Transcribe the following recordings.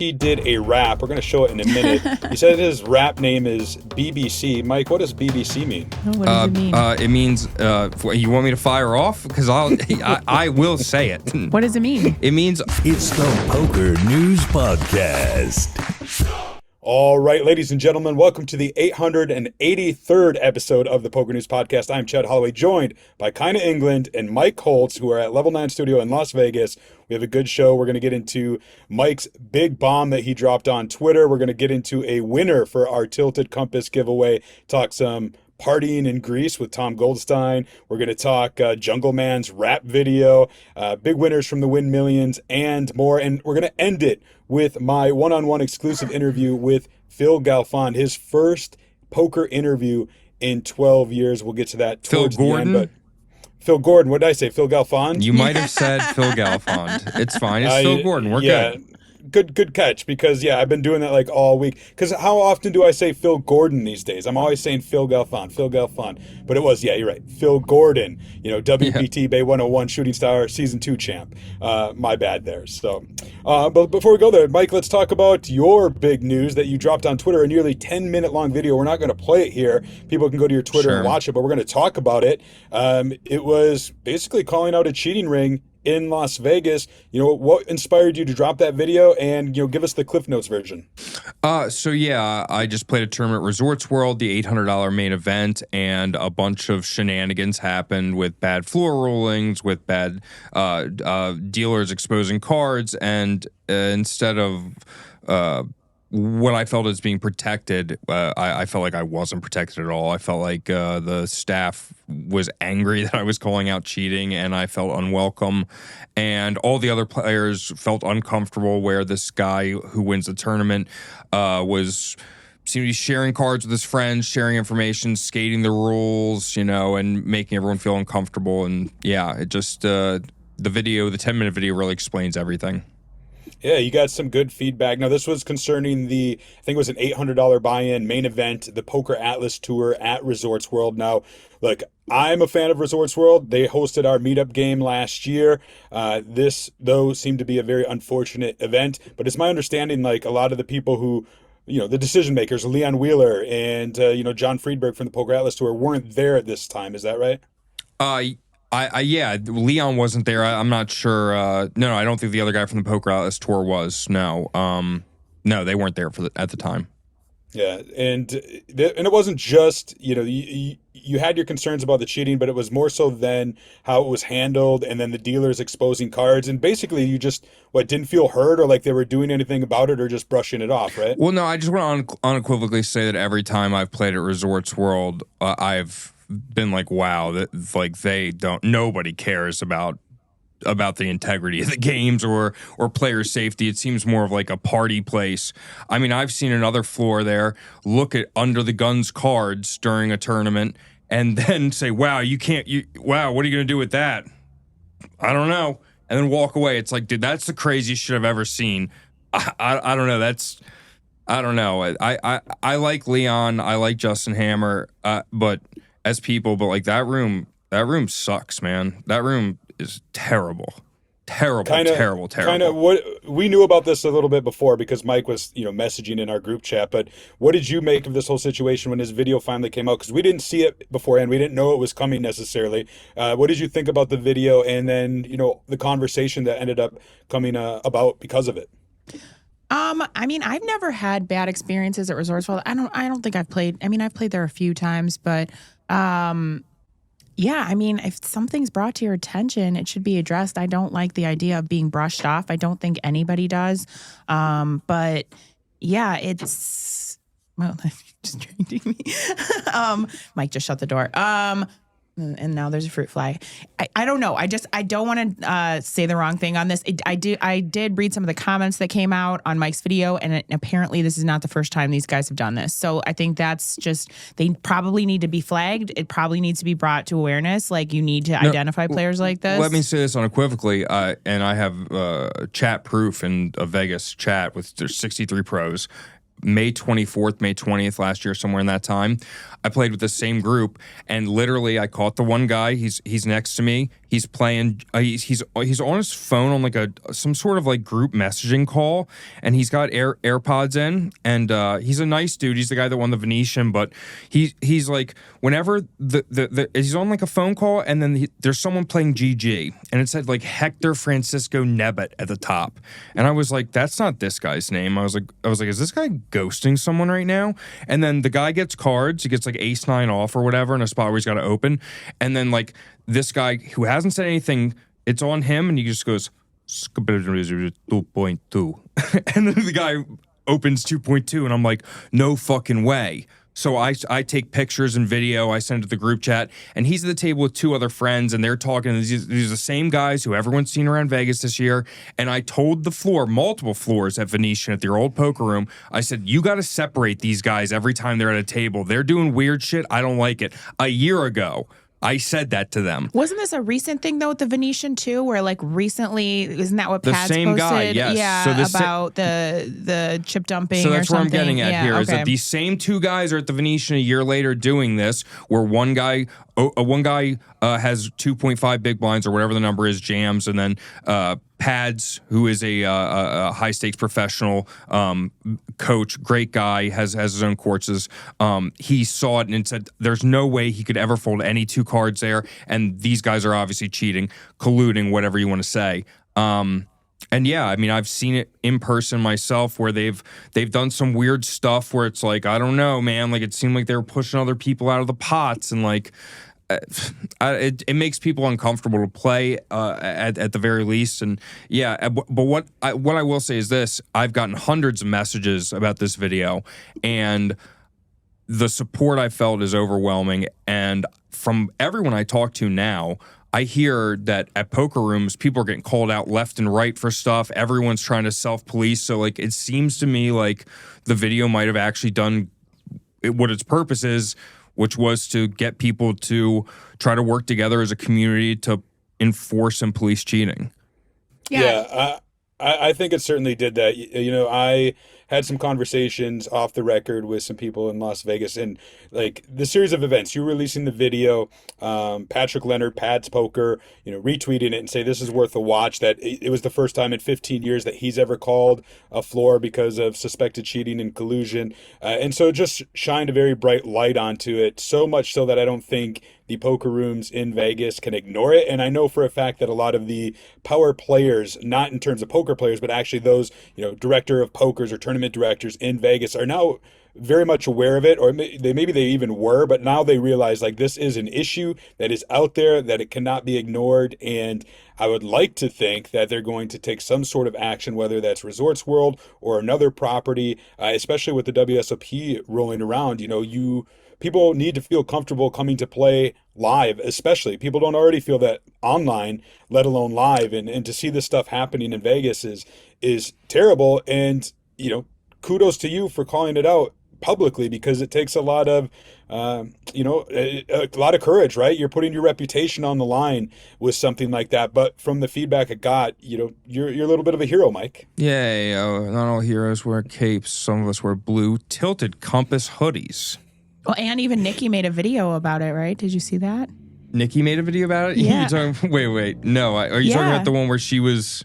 He did a rap. We're going to show it in a minute. He said his rap name is BBC. Mike, what does BBC mean? What does it mean? It means, you want me to fire off? Because I will say it. What does it mean? It means... It's the PokerNews Podcast. All right, ladies and gentlemen, welcome to the 883rd episode of the PokerNews Podcast. I'm Chad Holloway, joined by Kyna England and Mike Holtz, who are at Level 9 Studio in Las Vegas. We have a good show. We're going to get into Mike's big bomb that he dropped on Twitter. We're going to get into a winner for our Tilted Compass giveaway, talk some partying in Greece with Tom Goldstein. We're going to talk Jungleman's rap video, big winners from the Wynn Millions, and more. And we're going to end it with my one-on-one exclusive interview with Phil Galfond, his first poker interview in 12 years. We'll get to that towards the end. But Phil Gordon, what did I say? Phil Galfond? You might have said Phil Galfond. It's fine. It's Phil Gordon. We're good. Good catch, because I've been doing that like all week. Because how often do I say Phil Gordon these days? I'm always saying Phil Galfond. But it was, you're right, Phil Gordon, WPT Bay 101 Shooting Star Season 2 champ. My bad there. So, but before we go there, Mike, let's talk about your big news that you dropped on Twitter, a nearly 10-minute long video. We're not going to play it here. People can go to your Twitter and watch it, but we're going to talk about it. It was basically calling out a cheating ring in Las Vegas. What inspired you to drop that video, and give us the Cliff Notes version? I just played a tournament at Resorts World, the $800 main event, and a bunch of shenanigans happened with bad floor rulings, with bad dealers exposing cards, and instead of what I felt as being protected, I felt like I wasn't protected at all. I felt like the staff was angry that I was calling out cheating, and I felt unwelcome. And all the other players felt uncomfortable where this guy who wins the tournament seemed to be sharing cards with his friends, sharing information, skating the rules, and making everyone feel uncomfortable. And it just, the 10-minute video really explains everything. Yeah, you got some good feedback. Now, this was concerning I think it was an $800 buy-in main event, the Poker Atlas Tour at Resorts World. Now, look, I'm a fan of Resorts World. They hosted our meetup game last year. This, though, seemed to be a very unfortunate event. But it's my understanding, like, a lot of the people who, the decision makers, Leon Wheeler and, John Friedberg from the Poker Atlas Tour weren't there at this time. Is that right? Leon wasn't there. I'm not sure. No, I don't think the other guy from the Poker Atlas Tour was. No, they weren't there at the time. Yeah, and it wasn't just you had your concerns about the cheating, but it was more so than how it was handled, and then the dealers exposing cards, and basically you just didn't feel heard or like they were doing anything about it or just brushing it off, right? Well, no, I just want to unequivocally say that every time I've played at Resorts World, I've been like, wow, that nobody cares about the integrity of the games or player safety. It seems more of like a party place. I mean, I've seen another floor there look at under the guns cards during a tournament and then say, wow, what are you going to do with that? I don't know. And then walk away. It's like, dude, that's the craziest shit I've ever seen. I don't know. I don't know. I like Leon. I like Justin Hammer, but like that room sucks, man. That room is terrible. Terrible. Kind of what we knew about this a little bit before because Mike was, messaging in our group chat, but what did you make of this whole situation when his video finally came out? Because we didn't see it beforehand. We didn't know it was coming necessarily. What did you think about the video and then, the conversation that ended up coming about because of it? I mean, I've never had bad experiences at Resorts World. I don't think I've played. I mean, I've played there a few times, but I mean, if something's brought to your attention, it should be addressed. I don't like the idea of being brushed off. I don't think anybody does. But it's distracting me. Mike just shut the door. And now there's a fruit fly. I don't know. I don't want to say the wrong thing on this. I did read some of the comments that came out on Mike's video, and apparently this is not the first time these guys have done this. So I think that's just, they probably need to be flagged. It probably needs to be brought to awareness. Like, you need to identify players like this. Let me say this unequivocally, and I have chat proof in a Vegas chat with there's 63 pros. May 24th, May 20th last year, somewhere in that time, I played with the same group, and literally I caught the one guy. He's next to me. He's playing. He's on his phone on like some sort of like group messaging call, and he's got AirPods in, and he's a nice dude. He's the guy that won the Venetian, but he's like whenever he's on like a phone call, and then there's someone playing GG, and it said like Hector Francisco Nebet at the top, and I was like, that's not this guy's name. I was like, is this guy ghosting someone right now? And then the guy gets cards. He gets like ace 9 off or whatever in a spot where he's got to open, and then like. This guy who hasn't said anything, it's on him, and he just goes 2.2, and then the guy opens 2.2, and I'm like, no fucking way. So I take pictures and video, I send it to the group chat, and he's at the table with 2 other friends, and they're talking. These are the same guys who everyone's seen around Vegas this year. And I told the floor, multiple floors at Venetian at their old poker room, I said, you got to separate these guys every time they're at a table. They're doing weird shit. I don't like it. A year ago, I said that to them. Wasn't this a recent thing though with the Venetian too, where like recently, isn't that what the Pat's same posted? guy? Yes. Yeah, so about the chip dumping. So that's or where I'm something. getting at here is that these same 2 guys are at the Venetian a year later doing this, where one guy has 2.5 big blinds or whatever the number is, jams, and then Pads, who is a high stakes professional coach, great guy, has his own courses. He saw it and said, "There's no way he could ever fold any 2 cards there." And these guys are obviously cheating, colluding, whatever you want to say. And yeah, I mean, I've seen it in person myself, where they've done some weird stuff where it's like, I don't know, man. Like it seemed like they were pushing other people out of the pots, and like. It makes people uncomfortable to play at the very least, and yeah. But what I will say is this: I've gotten hundreds of messages about this video, and the support I felt is overwhelming. And from everyone I talk to now, I hear that at poker rooms, people are getting called out left and right for stuff. Everyone's trying to self-police. So like, it seems to me like the video might have actually done what its purpose is, which was to get people to try to work together as a community to enforce and police cheating. Yeah, I think it certainly did that. You know, I had some conversations off the record with some people in Las Vegas, and like the series of events, you releasing the video, Patrick Leonard, Pad's Poker, you know, retweeting it and say this is worth a watch, that it was the first time in 15 years that he's ever called a floor because of suspected cheating and collusion. And so it just shined a very bright light onto it, so much so that I don't think the poker rooms in Vegas can ignore it. And I know for a fact that a lot of the power players, not in terms of poker players, but actually those, you know, director of pokers or tournament directors in Vegas are now very much aware of it, or maybe they even were, but now they realize like this is an issue that is out there, that it cannot be ignored. And I would like to think that they're going to take some sort of action, whether that's Resorts World or another property, especially with the WSOP rolling around. You know, people need to feel comfortable coming to play live, especially. People don't already feel that online, let alone live. And to see this stuff happening in Vegas is terrible. And, you know, kudos to you for calling it out publicly, because it takes a lot of, a lot of courage, right? You're putting your reputation on the line with something like that. But from the feedback I got, you know, you're a little bit of a hero, Mike. Yay. Not all heroes wear capes. Some of us wear blue tilted compass hoodies. Well, and even Nikki made a video about it, right? Did you see that? Nikki made a video about it? Yeah. Wait. No. Are you talking about the one where she was...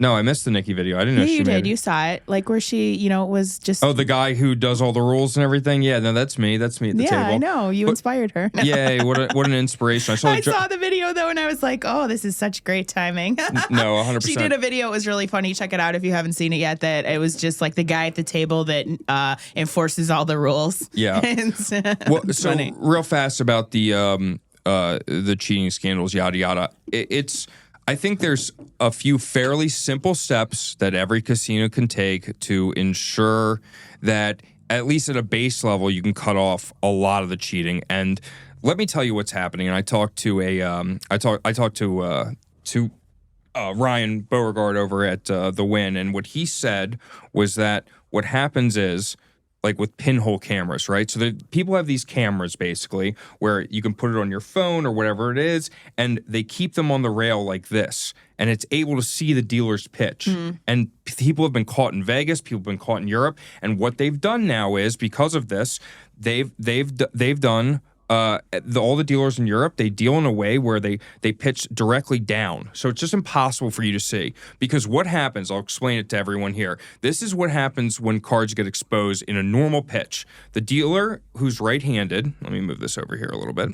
No, I missed the Nikki video. I didn't know yeah, she you made did. it. You saw it. Like where she, you know, it was just... Oh, the guy who does all the rules and everything? Yeah, no, that's me. That's me at the table. Yeah, I know. You inspired her. Yay, what an inspiration. I saw the video, though, and I was like, oh, this is such great timing. No, 100%. She did a video. It was really funny. Check it out if you haven't seen it yet. That it was just like the guy at the table that enforces all the rules. Yeah. It's funny. Real fast about the cheating scandals, yada, yada. I think there's a few fairly simple steps that every casino can take to ensure that, at least at a base level, you can cut off a lot of the cheating. And let me tell you what's happening. And I talked to Ryan Beauregard over at the Wynn, and what he said was that what happens is, like with pinhole cameras, right? So people have these cameras basically where you can put it on your phone or whatever it is, and they keep them on the rail like this, and it's able to see the dealer's pitch. And people have been caught in Vegas, people have been caught in Europe, and what they've done now is, because of this, they've done all the dealers in Europe, they deal in a way where they pitch directly down. So it's just impossible for you to see. Because what happens, I'll explain it to everyone here. This is what happens when cards get exposed in a normal pitch. The dealer who's right-handed, let me move this over here a little bit.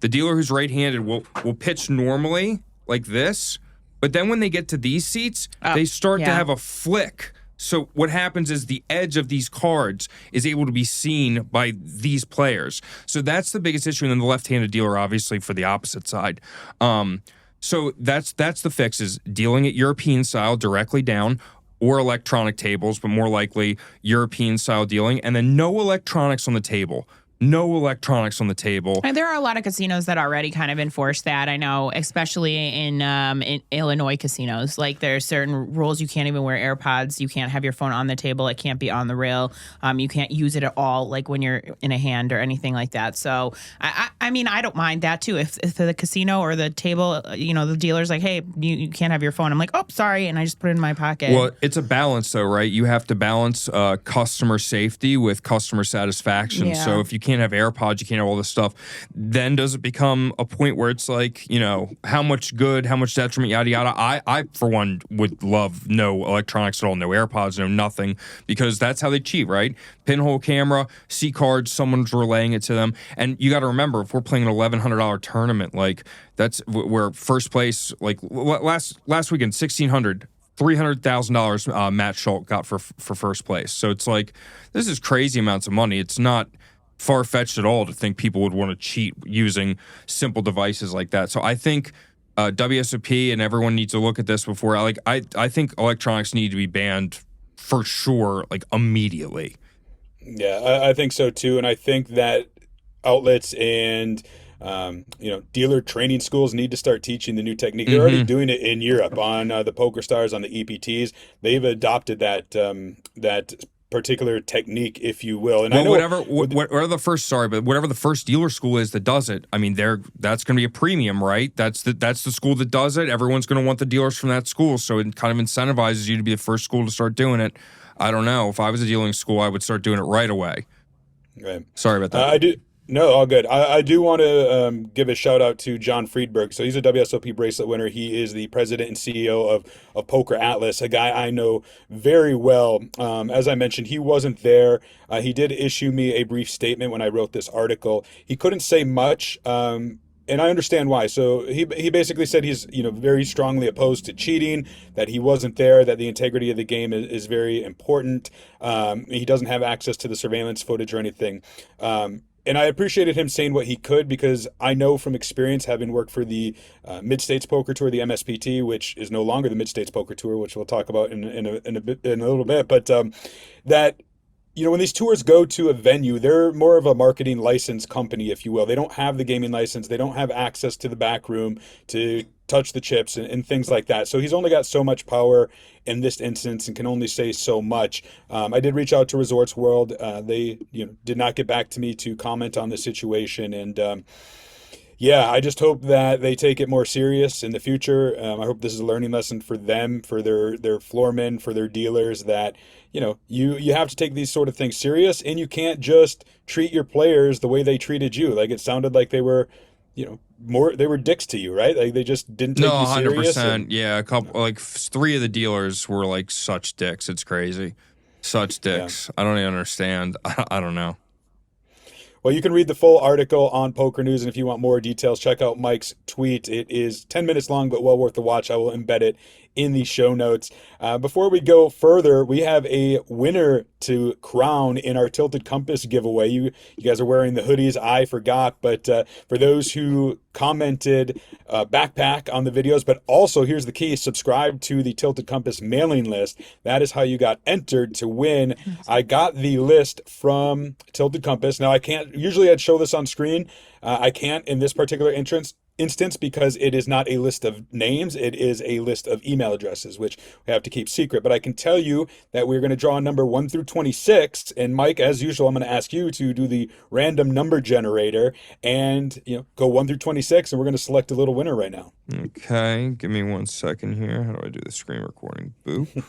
The dealer who's right-handed will pitch normally like this, but then when they get to these seats, they start to have a flick. So what happens is the edge of these cards is able to be seen by these players. So that's the biggest issue. And then the left-handed dealer, obviously, for the opposite side. So that's the fix, is dealing it European style directly down, or electronic tables, but more likely European style dealing, and then no electronics on the table. No electronics on the table. And there are a lot of casinos that already kind of enforce that. I know, especially in Illinois casinos. Like, there's certain rules. You can't even wear AirPods. You can't have your phone on the table. It can't be on the rail. You can't use it at all, like when you're in a hand or anything like that. So, I mean, I don't mind that too. If the casino or the table, the dealer's like, hey, you can't have your phone. I'm like, oh, sorry. And I just put it in my pocket. Well, it's a balance though, right? You have to balance customer safety with customer satisfaction. Yeah. So if you can't have AirPods, you can't have all this stuff, then does it become a point where it's like, how much good, how much detriment, yada, yada. I for one, would love no electronics at all, no AirPods, no nothing, because that's how they cheat, right? Pinhole camera, see cards, someone's relaying it to them. And you got to remember, if we're playing an $1,100 tournament, like, that's where first place, like last weekend, $300,000 Matt Schultz got for first place. So it's like, this is crazy amounts of money. It's not far-fetched at all to think people would want to cheat using simple devices like that. So I think WSOP and everyone needs to look at this before. I think electronics need to be banned for sure, like immediately. Yeah, I think so too. And I think that outlets and dealer training schools need to start teaching the new technique. They're already doing it in Europe on the Poker Stars, on the EPTs. They've adopted that particular technique, if you will. And whatever the first dealer school is that does it, I mean, that's going to be a premium, right? That's the school that does it. Everyone's going to want the dealers from that school, so it kind of incentivizes you to be the first school to start doing it. I don't know. If I was a dealing school, I would start doing it right away. Right. Sorry about that. No, all good. I do want to give a shout out to John Friedberg. So he's a WSOP bracelet winner. He is the president and CEO of Poker Atlas, a guy I know very well. As I mentioned, he wasn't there. He did issue me a brief statement when I wrote this article. He couldn't say much, and I understand why. So he basically said he's very strongly opposed to cheating, that he wasn't there, that the integrity of the game is very important. He doesn't have access to the surveillance footage or anything. And I appreciated him saying what he could, because I know from experience, having worked for the Mid-States Poker Tour, the MSPT, which is no longer the Mid-States Poker Tour, which we'll talk about in a little bit, but that when these tours go to a venue, they're more of a marketing license company, if you will. They don't have the gaming license. They don't have access to the back room to touch the chips and things like that. So he's only got so much power in this instance and can only say so much. I did reach out to Resorts World. They did not get back to me to comment on the situation. And I just hope that they take it more serious in the future. I hope this is a learning lesson for them, for their floormen, for their dealers, that you have to take these sort of things serious, and you can't just treat your players the way they treated you. Like, it sounded like they were they were dicks to you, right? Like, they just didn't take you serious. 100%. Yeah, a couple, like 3 of the dealers were like such dicks. It's crazy. Such dicks. Yeah. I don't even understand. I don't know. Well, you can read the full article on Poker News, and if you want more details, check out Mike's tweet. It is 10 minutes long, but well worth the watch. I will embed it in the show notes. Before we go further, we have a winner to crown in our Tilted Compass giveaway. You guys are wearing the hoodies. I forgot, but for those who commented backpack on the videos, but also, here's the key, subscribe to the Tilted Compass mailing list. That is how you got entered to win. I got the list from Tilted Compass. Now, I can't, usually I'd show this on screen. I can't in this particular instance, because it is not a list of names. It is a list of email addresses, which we have to keep secret. But I can tell you that we're going to draw a number 1 through 26. And Mike, as usual, I'm going to ask you to do the random number generator and go 1 through 26, and we're going to select a little winner right now. Okay, give me 1 second here. How do I do the screen recording? Boop.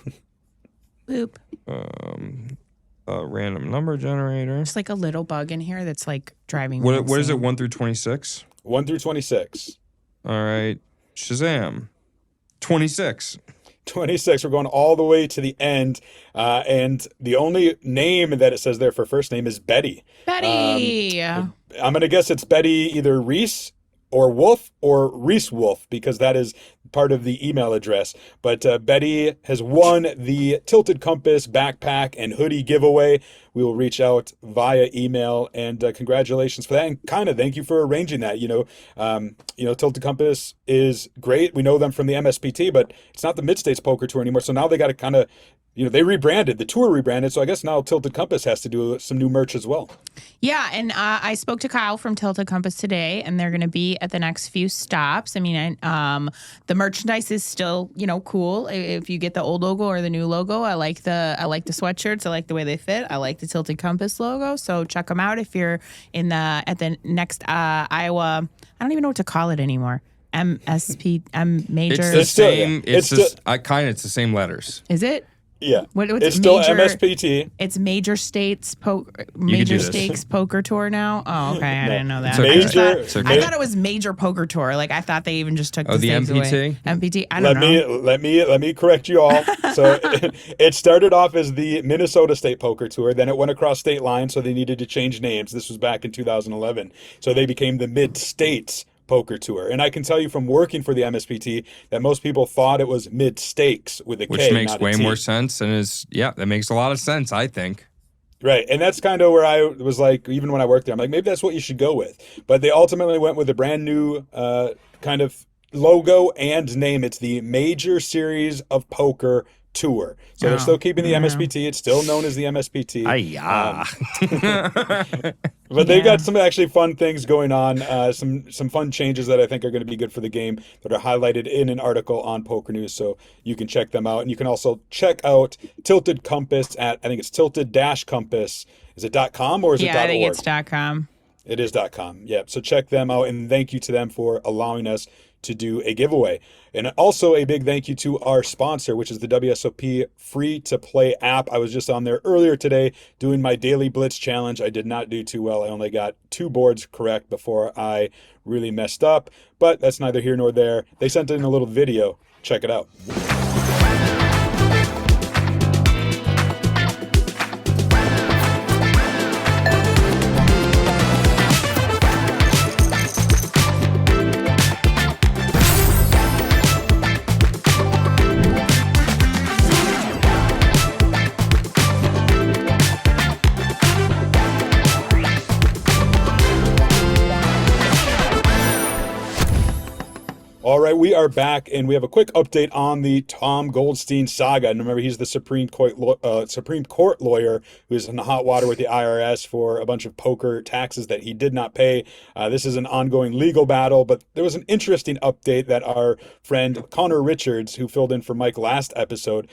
Boop. Random number generator. It's like a little bug in here that's like driving me What is it? insane. 1 through 26. 1 through 26. All right. Shazam. 26. 26. We're going all the way to the end. And the only name that it says there for first name is Betty. Betty. I'm going to guess it's Betty either Reese or Wolf or Reese Wolf, because that is part of the email address. But Betty has won the Tilted Compass backpack and hoodie giveaway. We will reach out via email, and congratulations for that. And Kyna, thank you for arranging that. Tilted Compass is great. We know them from the MSPT, but it's not the Mid-States Poker Tour anymore. So now they got to kind of, they rebranded, the tour rebranded. So I guess now Tilted Compass has to do some new merch as well. Yeah, and I spoke to Kyle from Tilted Compass today, and they're going to be at the next few stops. I mean, the merchandise is still, cool. If you get the old logo or the new logo, I like the sweatshirts. I like the way they fit. I like the Tilted Compass logo. So check them out if you're at the next Iowa. I don't even know what to call it anymore. MSP major. It's the same. It's the same letters. Is it? Yeah, what's it's still major, MSPT. It's Major Stakes Poker Tour now. Oh, okay, I didn't know that. I thought it was Major Poker Tour. Like I thought they even just took the MPT. Away. MPT. I don't know. Let me correct you all. So it started off as the Minnesota State Poker Tour. Then it went across state lines, so they needed to change names. This was back in 2011. So they became the Mid-States Poker Tour. And I can tell you from working for the MSPT that most people thought it was mid-stakes with a K, which makes not a way T. more sense, and that makes a lot of sense, I think. Right, and that's kind of where I was like, even when I worked there, I'm like, maybe that's what you should go with. But they ultimately went with a brand new kind of logo and name. It's the Major Series of Poker Tour. So they're still keeping the MSPT. It's still known as the MSPT. But they've got some actually fun things going on, some fun changes that I think are going to be good for the game that are highlighted in an article on Poker News. So you can check them out. And you can also check out Tilted Compass at, I think it's tilted-compass. Is it .com or is it .org? Yeah, I think it's .com. It is .com. Yeah. So check them out, and thank you to them for allowing us to do a giveaway. And also a big thank you to our sponsor, which is the WSOP free-to-play app. I was just on there earlier today doing my daily blitz challenge. I did not do too well. I only got 2 boards correct before I really messed up, but that's neither here nor there. They sent in a little video. Check it out. All right, we are back, and we have a quick update on the Tom Goldstein saga. And remember, he's the Supreme Court lawyer who's in the hot water with the IRS for a bunch of poker taxes that he did not pay. This is an ongoing legal battle, but there was an interesting update that our friend Connor Richards, who filled in for Mike last episode,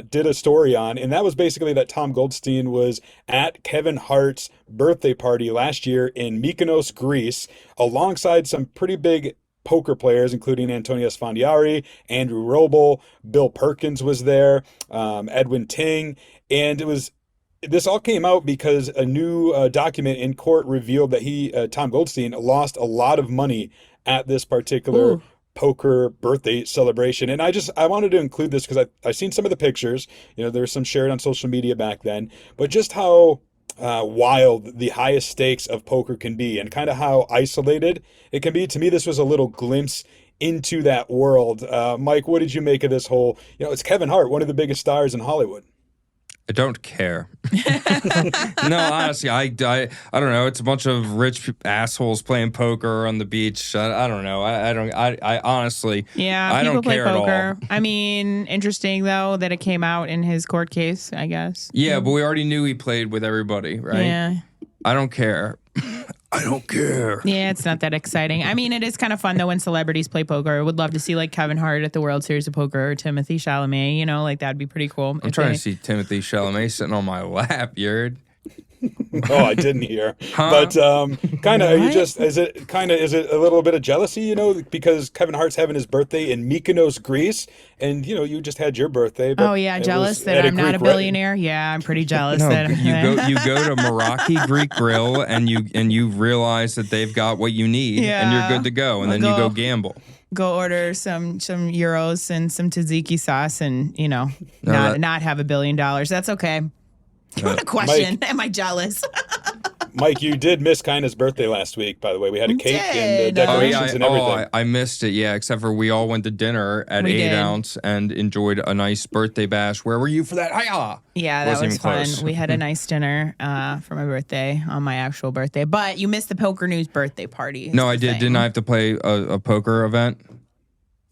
did a story on, and that was basically that Tom Goldstein was at Kevin Hart's birthday party last year in Mykonos, Greece, alongside some pretty big poker players, including Antonio Esfandiari, Andrew Roble, Bill Perkins was there, Edwin Ting, and this all came out because a new document in court revealed that Tom Goldstein, lost a lot of money at this particular poker birthday celebration. And I wanted to include this because I've seen some of the pictures. There was some shared on social media back then, but just how wild the highest stakes of poker can be and kind of how isolated it can be. To me, this was a little glimpse into that world. Mike, what did you make of this whole, it's Kevin Hart, one of the biggest stars in Hollywood. I don't care. No, honestly, I don't know. It's a bunch of rich assholes playing poker on the beach. I don't know. I honestly, I don't care at all. I mean, interesting though that it came out in his court case, I guess. Yeah, but we already knew he played with everybody, right? Yeah. I don't care. I don't care. Yeah, it's not that exciting. I mean, it is kind of fun though when celebrities play poker. I would love to see like Kevin Hart at the World Series of Poker or Timothy Chalamet. Like that'd be pretty cool. I'm trying to see Timothy Chalamet sitting on my lap, you heard? Oh, I didn't hear. Huh? But Kyna, are you just is it a little bit of jealousy, because Kevin Hart's having his birthday in Mykonos, Greece, and you just had your birthday. But Oh yeah, jealous that I'm not a billionaire. Yeah, I'm pretty jealous No, that you go to Meraki Greek Grill and you realize that they've got what you need and you're good to go, and then you go gamble. Go order some euros and some tzatziki sauce, and not have $1 billion. That's okay. What a question. Mike, am I jealous? Mike, you did miss Kyna's birthday last week, by the way. We had a cake and decorations and everything. I missed it, except for we all went to dinner at 8 Ounce and enjoyed a nice birthday bash. Where were you for that? Hiya! Yeah, that was fun. We had a nice dinner for my birthday, on my actual birthday. But you missed the Poker News birthday party. No, I did. Didn't I have to play a poker event?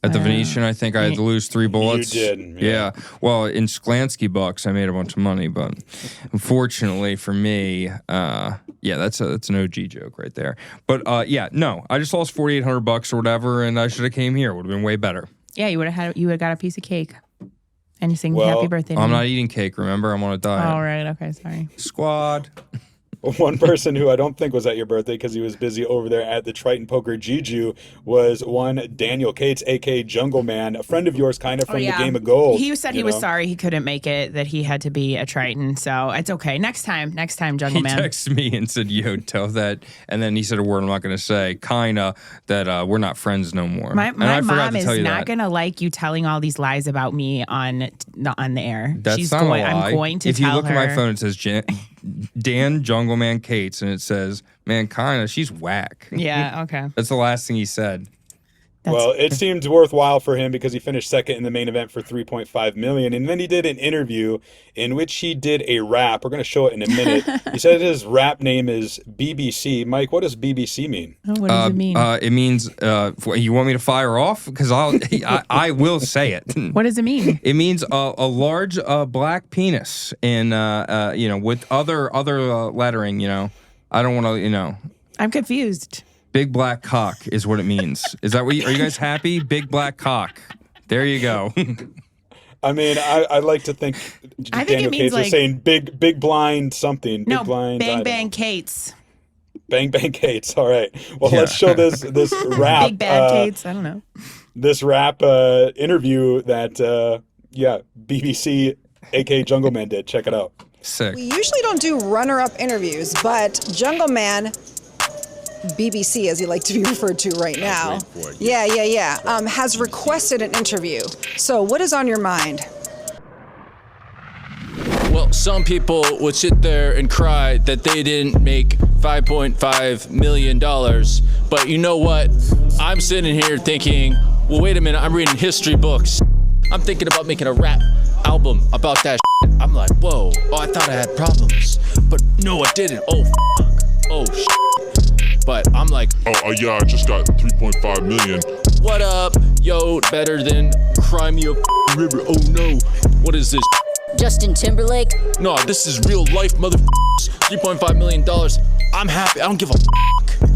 At the Venetian, I think I had to lose 3 bullets. You did. Yeah. Well, in Sklansky bucks, I made a bunch of money, but unfortunately for me, that's an OG joke right there. But no, I just lost $4,800 or whatever, and I should have came here. It would have been way better. Yeah, you would have got a piece of cake, and you sing happy birthday. I'm not eating cake. Remember, I'm on a diet. All right. Okay. Sorry. Squad. One person who I don't think was at your birthday because he was busy over there at the Triton Poker Juju was one Daniel Cates, a.k.a. Jungleman, a friend of yours from the Game of Gold. He said he was sorry he couldn't make it, that he had to be at Triton, so it's okay. Next time, Jungleman. He texted me and said, yo, tell that, and then he said a word I'm not going to say, Kyna, that we're not friends no more. My mom is not going to like you telling all these lies about me on the air. That's not a lie. I'm going to tell her. If you look at my phone, it says Dan Jungleman Cates, and it says, man, Kyna, she's whack. Yeah, okay. That's the last thing he said. Well, it seemed worthwhile for him because he finished second in the main event for $3.5 million, and then he did an interview in which he did a rap. We're going to show it in a minute. He said his rap name is BBC. Mike, what does BBC mean? Oh, what does it mean? It means you want me to fire off because I will say it. What does it mean? It means a large black penis in with other lettering. I don't want to. I'm confused. Big black cock is what it means. Is that what are you guys happy? Big black cock. There you go. I mean, I like to think Daniel Cates was saying big blind something. No, big blind, bang bang Cates. Bang bang Cates. All right. Well, let's show this rap. Big bad Cates. I don't know. This rap interview that BBC, aka Jungleman, did. Check it out. Sick. We usually don't do runner-up interviews, but Jungleman, BBC, as he like to be referred to right now, has requested an interview. So what is on your mind? Well, some people would sit there and cry that they didn't make $5.5 million. But you know what? I'm sitting here thinking, well, wait a minute, I'm reading history books. I'm thinking about making a rap album about that shit. I'm like, whoa, I thought I had problems. But no, I didn't. Oh, oh, shit. But I'm like, I just got 3.5 million. What up? Yo, better than Cry Me a River. Oh no, what is this? Justin Timberlake? No, this is real life, motherfuckers. $3.5 million. I'm happy. I don't give a fuck.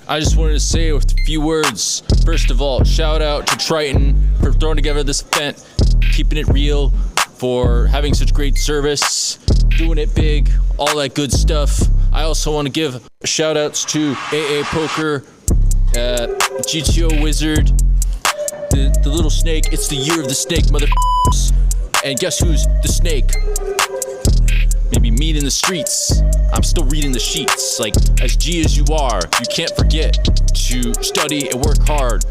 I just wanted to say a few words. First of all, shout out to Triton for throwing together this event, keeping it real, for having such great service, doing it big, all that good stuff. I also want to give shout outs to AA Poker, GTO Wizard, the little snake. It's the year of the snake, motherfuckers. And guess who's the snake? Maybe meet in the streets. I'm still reading the sheets. Like, as G as you are, you can't forget to study and work hard.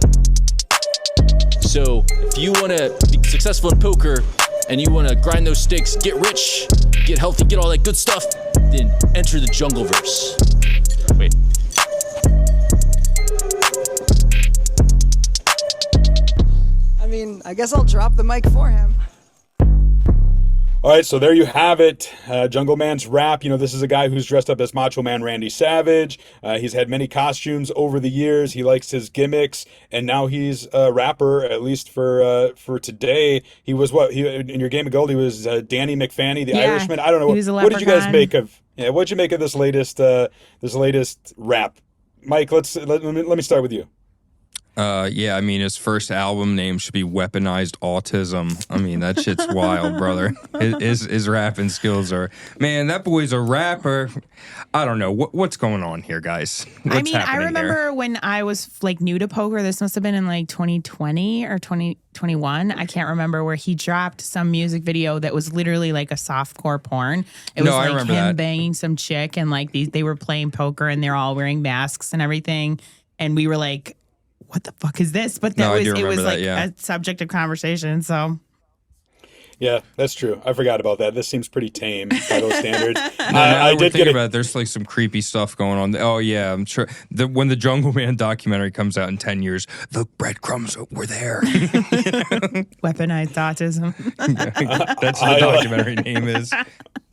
So, if you want to be successful in poker, and you want to grind those stakes, get rich, get healthy, get all that good stuff, then enter the Jungleverse. Wait. I mean, I guess I'll drop the mic for him. All right, so there you have it. Jungleman's rap. This is a guy who's dressed up as Macho Man Randy Savage. He's had many costumes over the years. He likes his gimmicks, and now he's a rapper. At least for today, he was in your Game of Gold. He was Danny McFanny, the Irishman. I don't know. What did you guys make of? Yeah, what did you make of this latest rap? Mike, let me start with you. Yeah, I mean, his first album name should be Weaponized Autism. I mean, that shit's wild, brother. His rapping skills are, man, that boy's a rapper. I don't know. What's going on here, guys? What's I happening remember here? when I was like new to poker, this must have been in like 2020 or 2021. I can't remember, where he dropped some music video that was literally like a softcore porn. It was I like remember him that. banging some chick, and like they were playing poker and they're all wearing masks and everything. And we were like, what the fuck is this? But No, I do it was remember like that, yeah. a subject of conversation. So Yeah, that's true. I forgot about that. This seems pretty tame by those standards. Now I we're did thinking get about it, there's like some creepy stuff going on. Oh yeah, I'm sure. When the Jungleman documentary comes out in 10 years, the breadcrumbs were there. weaponized autism. That's what the documentary name is.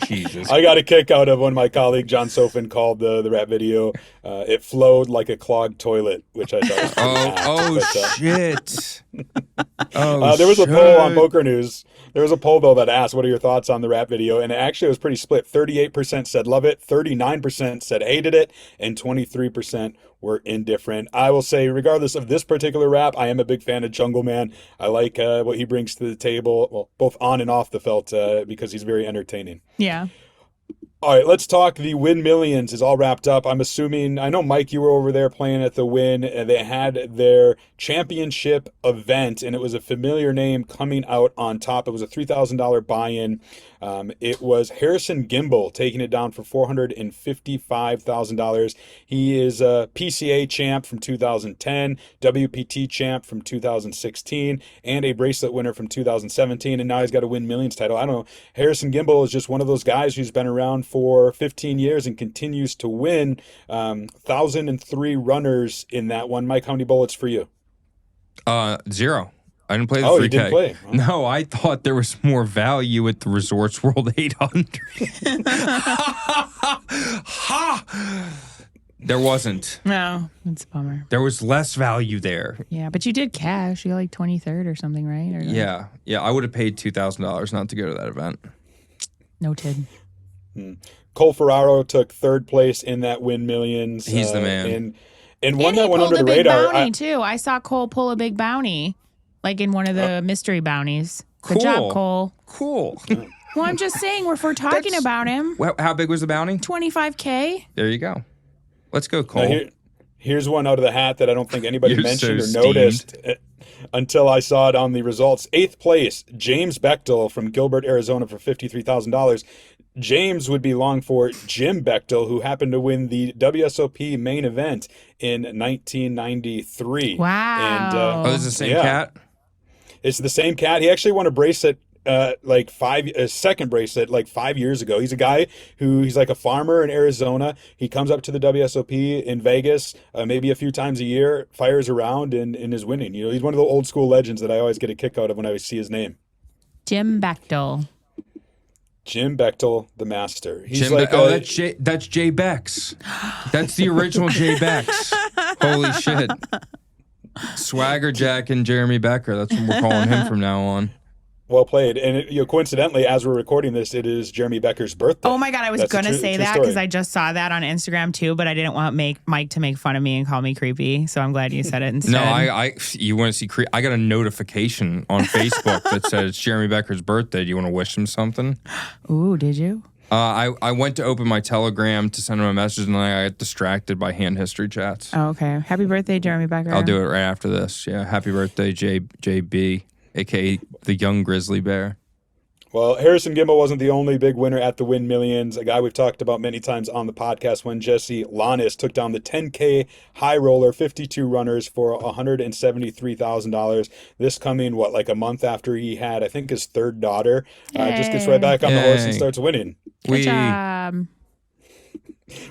Jesus. I got a kick out of when my colleague John Sofin called the rap video. It flowed like a clogged toilet, which I thought was pretty shit. Oh, there was a shit. poll on Poker News. There was a poll, though, that asked, what are your thoughts on the rap video? And it actually was pretty split. 38% said love it, 39% said hated it, and 23% were indifferent. I will say, regardless of this particular rap, I am a big fan of Jungleman. I like what he brings to the table, well, both on and off the felt, because he's very entertaining. Yeah. All right, let's talk. The Wynn Millions is all wrapped up. I'm assuming, I know, Mike, you were over there playing at the Wynn. They had their championship event, and it was a familiar name coming out on top. It was a $3,000 buy-in. It was Harrison Gimbel taking it down for $455,000. He is a PCA champ from 2010, WPT champ from 2016, and a bracelet winner from 2017, and now he's got a Wynn Millions title. I don't know. Harrison Gimbel is just one of those guys who's been around for 15 years and continues to win. 1,003 runners in that one. Mike, how many bullets for you? 0. I didn't play the 3K. Oh, you didn't play? Oh. No, I thought there was more value at the Resorts World 800. Ha! There wasn't. No, it's a bummer. There was less value there. Yeah, but you did cash. You got like 23rd or something, right? Or Yeah. I would have paid $2,000 not to go to that event. Noted. Cole Ferraro took third place in that Wynn Millions. He's the man. And one he that went pulled under the a big radar. bounty too. I saw Cole pull a big bounty, like in one of the mystery bounties. Good Cool. job, Cole. Cool. Well, I'm just saying, if we're talking about him, Well, how big was the bounty? 25K. There you go. Let's go, Cole. Here's one out of the hat that I don't think anybody You're mentioned so or noticed until I saw it on the results. 8th place, James Bechtel from Gilbert, Arizona for $53,000. James would be long for Jim Bechtel, who happened to win the WSOP Main Event in 1993. Wow. And, this is the same cat? It's the same cat. He actually won a bracelet, second bracelet, like 5 years ago. He's a guy he's like a farmer in Arizona. He comes up to the WSOP in Vegas, maybe a few times a year, fires around and is winning. You know, he's one of the old school legends that I always get a kick out of when I see his name. Jim Bechtel. Jim Bechtel, the master. He's that's Jay Bex. That's the original Jay Bex. Holy shit. Swagger Jack and Jeremy Becker. That's what we're calling him from now on. Well played. And coincidentally, as we're recording this, it is Jeremy Becker's birthday. Oh my God, I was going to say that because I just saw that on Instagram too, but I didn't want Mike to make fun of me and call me creepy. So I'm glad you said it instead. No, you want to see I got a notification on Facebook that said it's Jeremy Becker's birthday. Do you want to wish him something? Ooh, did you? I went to open my Telegram to send him a message, and then I got distracted by hand history chats. Oh, okay. Happy birthday, Jeremy Becker. I'll do it right after this. Yeah, happy birthday, JB, a.k.a. the young grizzly bear. Well, Harrison Gimbel wasn't the only big winner at the Wynn Millions. A guy we've talked about many times on the podcast when Jesse Lonis took down the 10K high roller, 52 runners for $173,000. This coming, like a month after he had, I think, his third daughter. Just gets right back on the horse and starts winning. Good job.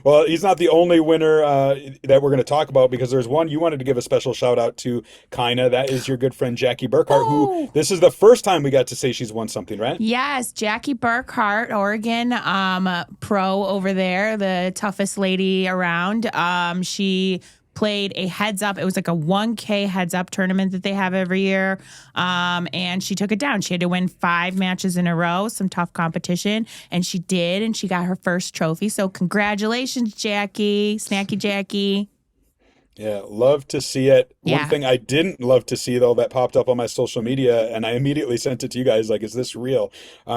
Well, he's not the only winner that we're going to talk about because there's one you wanted to give a special shout out to, Kyna. That is your good friend Jacki Burkhart, who this is the first time we got to say she's won something, right? Yes, Jacki Burkhart, Oregon pro over there, the toughest lady around. She played a heads up. It was like a 1K heads up tournament that they have every year. And she took it down. She had to win 5 matches in a row, some tough competition. And she did, and she got her first trophy. So congratulations, Jacki. Snacky Jacki. Yeah, love to see it. One Yeah. thing I didn't love to see, though, that popped up on my social media, and I immediately sent it to you guys, like, is this real?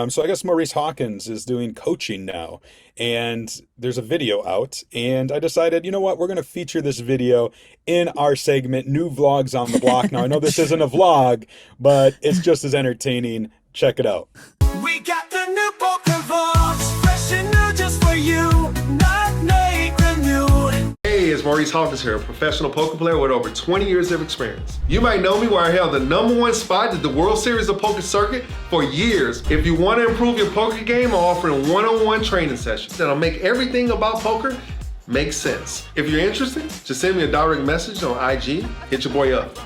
So I guess Maurice Hawkins is doing coaching now, and there's a video out, and I decided, you know what, we're going to feature this video in our segment, New Vlogs on the Block. Now, I know this isn't a vlog, but it's just as entertaining. Check it out. We got the new poker vlogs, fresh and new just for you, not made renewed. Hey, it's Maurice Hawkins here, a professional poker player with over 20 years of experience. You might know me where I held the #1 spot at the World Series of Poker circuit for years. If you want to improve your poker game, I'm offering one-on-one training sessions that'll make everything about poker make sense. If you're interested, just send me a direct message on IG, hit your boy up.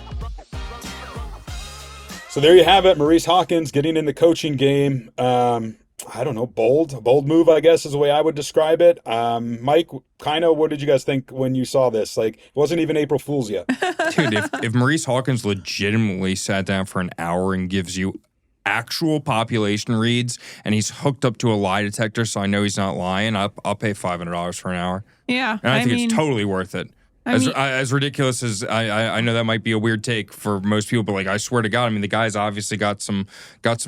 So there you have it, Maurice Hawkins getting in the coaching game. I don't know, bold move, I guess is the way I would describe it. Mike, Kyna, what did you guys think when you saw this? Like, it wasn't even April Fool's yet. Dude, if Maurice Hawkins legitimately sat down for an hour and gives you actual population reads and he's hooked up to a lie detector so I know he's not lying, I'll pay $500 for an hour. Yeah. And I think it's totally worth it. As ridiculous as I know that might be a weird take for most people, but like I swear to God, I mean the guy's obviously got some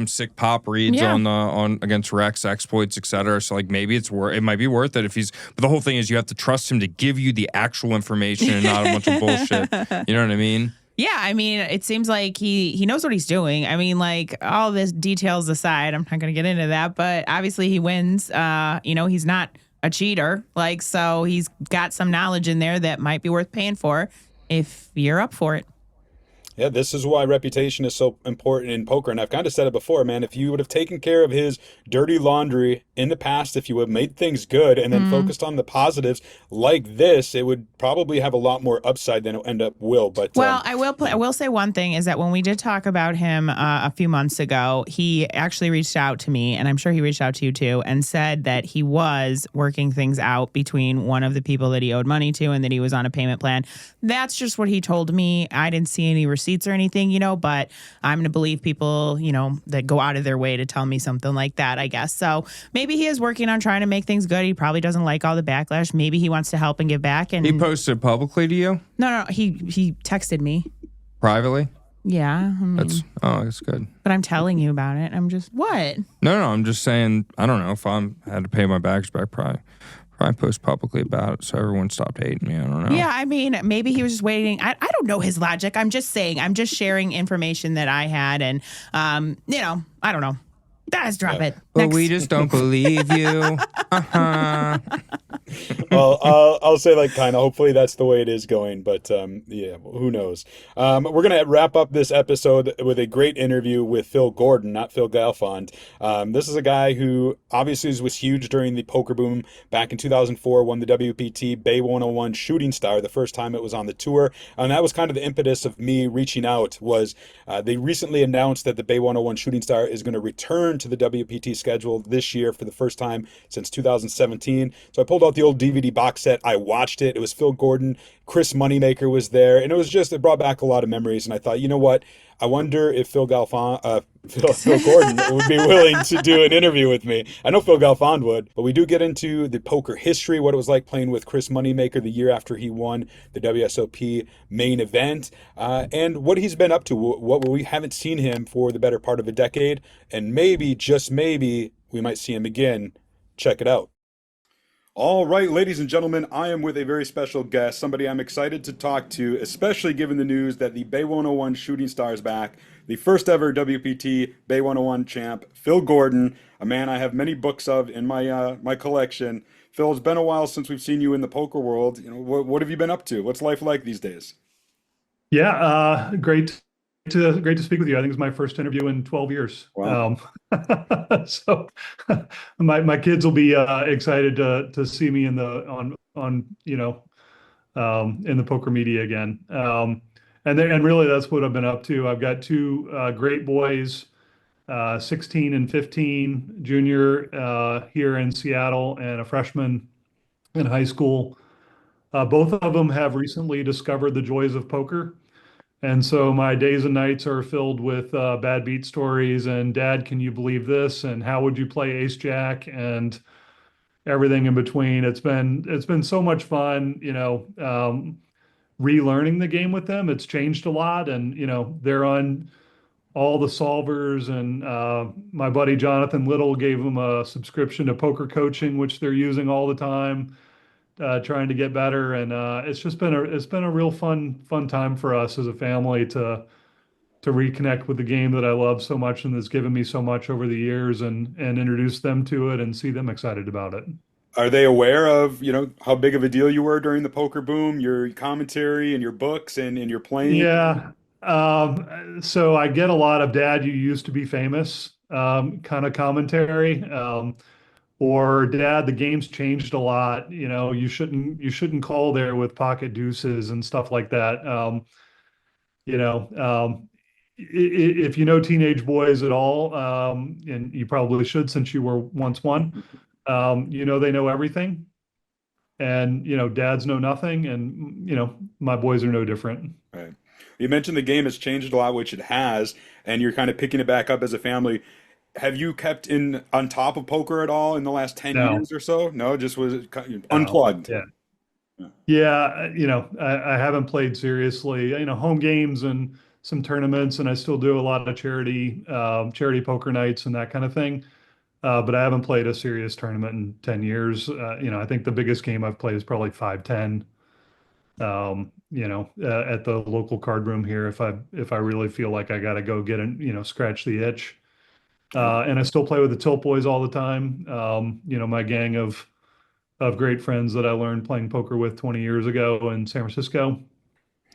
sick pop reads on against Rex exploits, etc. So like maybe it might be worth it if he's. But the whole thing is you have to trust him to give you the actual information and not a bunch of bullshit. You know what I mean? Yeah, I mean, it seems like he knows what he's doing. I mean, like all this details aside, I'm not going to get into that, but obviously he wins. He's not a cheater, like, so he's got some knowledge in there that might be worth paying for if you're up for it. Yeah, this is why reputation is so important in poker. And I've kind of said it before, man. If you would have taken care of his dirty laundry in the past, if you would have made things good and then focused on the positives like this, it would probably have a lot more upside than it end up will. But I will say one thing is that when we did talk about him a few months ago, he actually reached out to me, and I'm sure he reached out to you too, and said that he was working things out between one of the people that he owed money to and that he was on a payment plan. That's just what he told me. I didn't see any receipts or anything, but I'm going to believe people, that go out of their way to tell me something like that, I guess. So maybe he is working on trying to make things good. He probably doesn't like all the backlash. Maybe he wants to help and give back. And he posted publicly to you? No, he texted me. Privately? Yeah. I mean, that's good. But I'm telling you about it. I'm just, what? No, I'm just saying, I don't know if I had to pay my bags back, probably post publicly about it so everyone stopped hating me. I don't know. Yeah, I mean, maybe he was just waiting. I don't know his logic. I'm just saying. I'm just sharing information that I had. And, I don't know. Let's drop it. But we just don't believe you. Uh-huh. Well, I'll say like kind of hopefully that's the way it is going, but who knows. We're going to wrap up this episode with a great interview with Phil Gordon, not Phil Galfond. This is a guy who obviously was huge during the poker boom back in 2004, won the WPT Bay 101 Shooting Star the first time it was on the tour. And that was kind of the impetus of me reaching out was they recently announced that the Bay 101 Shooting Star is going to return to the WPT schedule this year for the first time since 2017. So I pulled out the old DVD box set. I watched it. It was Phil Gordon. Chris Moneymaker was there. And it brought back a lot of memories. And I thought, you know what? I wonder if Phil Gordon would be willing to do an interview with me. I know Phil Galfond would, but we do get into the poker history, what it was like playing with Chris Moneymaker the year after he won the WSOP Main Event, and what he's been up to, what we haven't seen him for the better part of a decade, and maybe, just maybe, we might see him again. Check it out. All right, ladies and gentlemen, I am with a very special guest, somebody I'm excited to talk to, especially given the news that the Bay 101 Shooting Star is back. The first ever WPT Bay 101 champ, Phil Gordon, a man I have many books of in my my collection. Phil, it's been a while since we've seen you in the poker world. What have you been up to? What's life like these days? Yeah, great to speak with you. I think it's my first interview in 12 years. Wow. So my kids will be excited to see me in the in the poker media again. And really that's what I've been up to. I've got two great boys, 16 and 15, junior here in Seattle and a freshman in high school. Both of them have recently discovered the joys of poker. And so my days and nights are filled with bad beat stories and Dad, can you believe this? And how would you play ace jack and everything in between? It's been so much fun, relearning the game with them. It's changed a lot, and they're on all the solvers, and my buddy Jonathan Little gave them a subscription to poker coaching, which they're using all the time, trying to get better. And it's been a real fun time for us as a family to reconnect with the game that I love so much and that's given me so much over the years, and introduce them to it and see them excited about it. Are they aware of, how big of a deal you were during the poker boom, your commentary and your books and your playing? Yeah. So I get a lot of "Dad, you used to be famous" kind of commentary, or "Dad, the game's changed a lot. You shouldn't call there with pocket deuces" and stuff like that. If you know teenage boys at all, and you probably should since you were once one, they know everything, and dads know nothing, and my boys are no different. Right. You mentioned the game has changed a lot, which it has, and you're kind of picking it back up as a family. Have you kept on top of poker at all in the last 10 years or so? No, just was unplugged. Yeah. I haven't played seriously, home games and some tournaments, and I still do a lot of charity poker nights and that kind of thing. But I haven't played a serious tournament in 10 years. I think the biggest game I've played is probably 5-10. At the local card room here, if I really feel like I got to go get scratch the itch. And I still play with the Tilt Boys all the time. My gang of great friends that I learned playing poker with 20 years ago in San Francisco.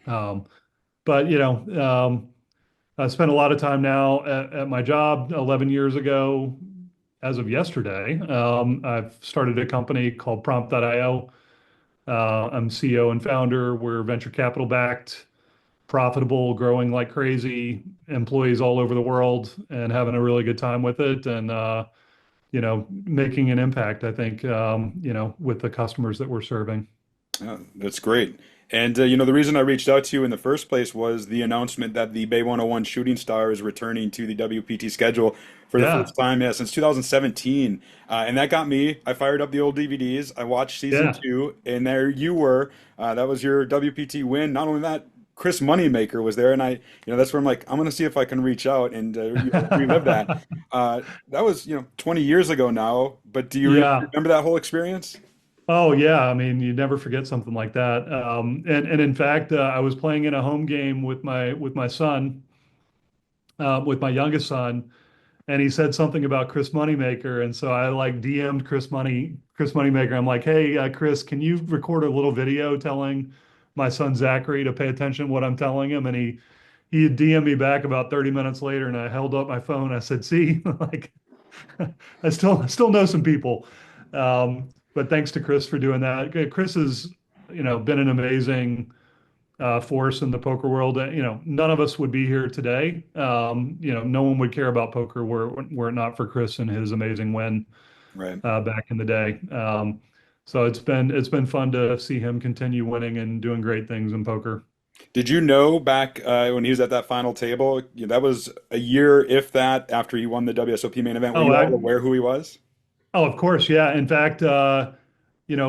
But I spent a lot of time now at my job. 11 years ago, as of yesterday, I've started a company called Prompt.io. I'm CEO and founder. We're venture capital backed, profitable, growing like crazy, employees all over the world, and having a really good time with it, and making an impact, I think, with the customers that we're serving. That's great. And, the reason I reached out to you in the first place was the announcement that the Bay 101 Shooting Star is returning to the WPT schedule for the first time, since 2017. And that got me. I fired up the old DVDs. I watched season 2, and there you were. That was your WPT win. Not only that, Chris Moneymaker was there, and that's where I'm like, I'm going to see if I can reach out and relive that. That was, 20 years ago now, but do you remember that whole experience? Oh yeah, I mean, you never forget something like that. And in fact, I was playing in a home game with my son, with my youngest son, and he said something about Chris Moneymaker, and so I DM'd Chris Moneymaker. I'm like, hey, Chris, can you record a little video telling my son Zachary to pay attention to what I'm telling him? And he DM'd me back about 30 minutes later, and I held up my phone. I said, see, I still know some people. But thanks to Chris for doing that. Chris has, been an amazing force in the poker world. None of us would be here today. No one would care about poker were it not for Chris and his amazing win back in the day. So it's been fun to see him continue winning and doing great things in poker. Did you know back when he was at that final table, that was a year, if that, after he won the WSOP Main Event? Were you all aware who he was? Oh, of course, yeah. In fact,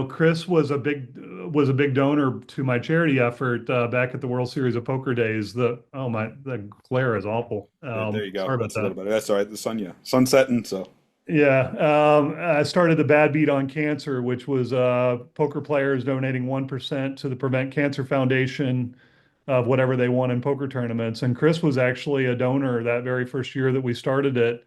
Chris was a big donor to my charity effort back at the World Series of Poker days. The glare is awful. There you go. Sorry about That's a little bit. That's all right. The sun's setting. So yeah, I started the Bad Beat on Cancer, which was poker players donating 1% to the Prevent Cancer Foundation of whatever they won in poker tournaments. And Chris was actually a donor that very first year that we started it.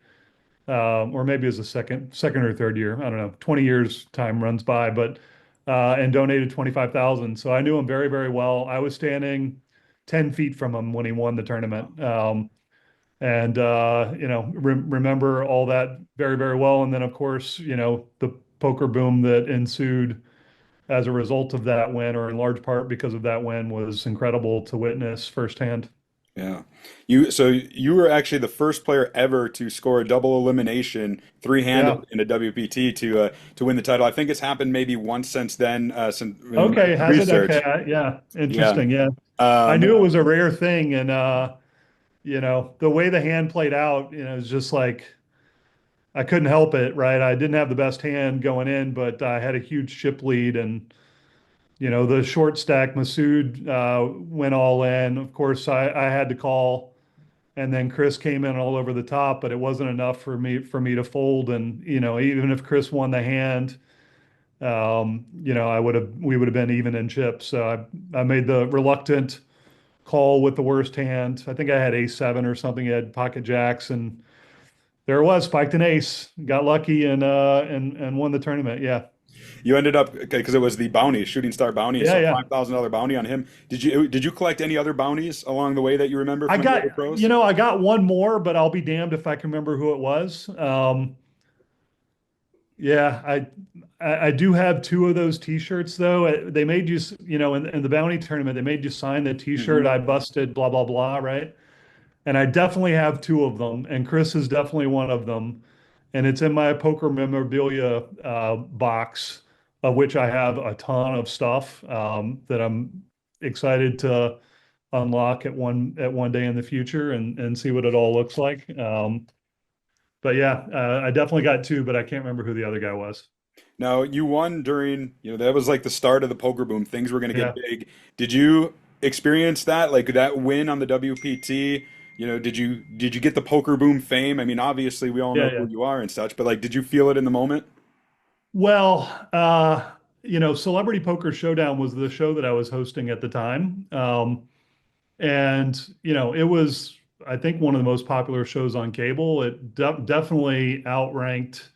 Or maybe it was the second or third year. I don't know. 20 years time runs by, but and donated 25,000. So I knew him very, very well. I was standing 10 feet from him when he won the tournament, and remember all that very, very well. And then of course, the poker boom that ensued as a result of that win, or in large part because of that win, was incredible to witness firsthand. Yeah. You were actually the first player ever to score a double elimination, three-handed in a WPT to win the title. I think it's happened maybe once since then. Okay, has research. it? Okay, yeah, interesting. Yeah, I knew it was a rare thing, and the way the hand played out, it's just like I couldn't help it, right? I didn't have the best hand going in, but I had a huge chip lead, and The short stack, Masood went all in. Of course, I had to call, and then Chris came in all over the top, but it wasn't enough for me to fold. And even if Chris won the hand, we would have been even in chips. So I made the reluctant call with the worst hand. I think I had ace 7 or something. I had pocket jacks, and there it was, spiked an ace. Got lucky and won the tournament. Yeah. You ended up, because it was the bounty, Shooting Star bounty, Yeah, so yeah. $5,000 bounty on him. Did you collect any other bounties along the way that you remember from I the got, other pros? I got one more, but I'll be damned if I can remember who it was. Yeah, I do have 2 of those T-shirts though. They made you, in the bounty tournament, they made you sign the T-shirt. I busted, blah blah blah, right? And I definitely have 2 of them, and Chris is definitely one of them, and it's in my poker memorabilia box, of which I have a ton of stuff that I'm excited to unlock at one day in the future and see what it all looks like. But yeah, I definitely got 2, but I can't remember who the other guy was. Now, you won during, that was like the start of the poker boom. Things were going to get Yeah. big. Did you experience that? Like that win on the WPT? Did you get the poker boom fame? I mean, obviously we all know Yeah. who you are and such, but like, did you feel it in the moment? Well, Celebrity Poker Showdown was the show that I was hosting at the time. And it was, I think, one of the most popular shows on cable. It definitely outranked,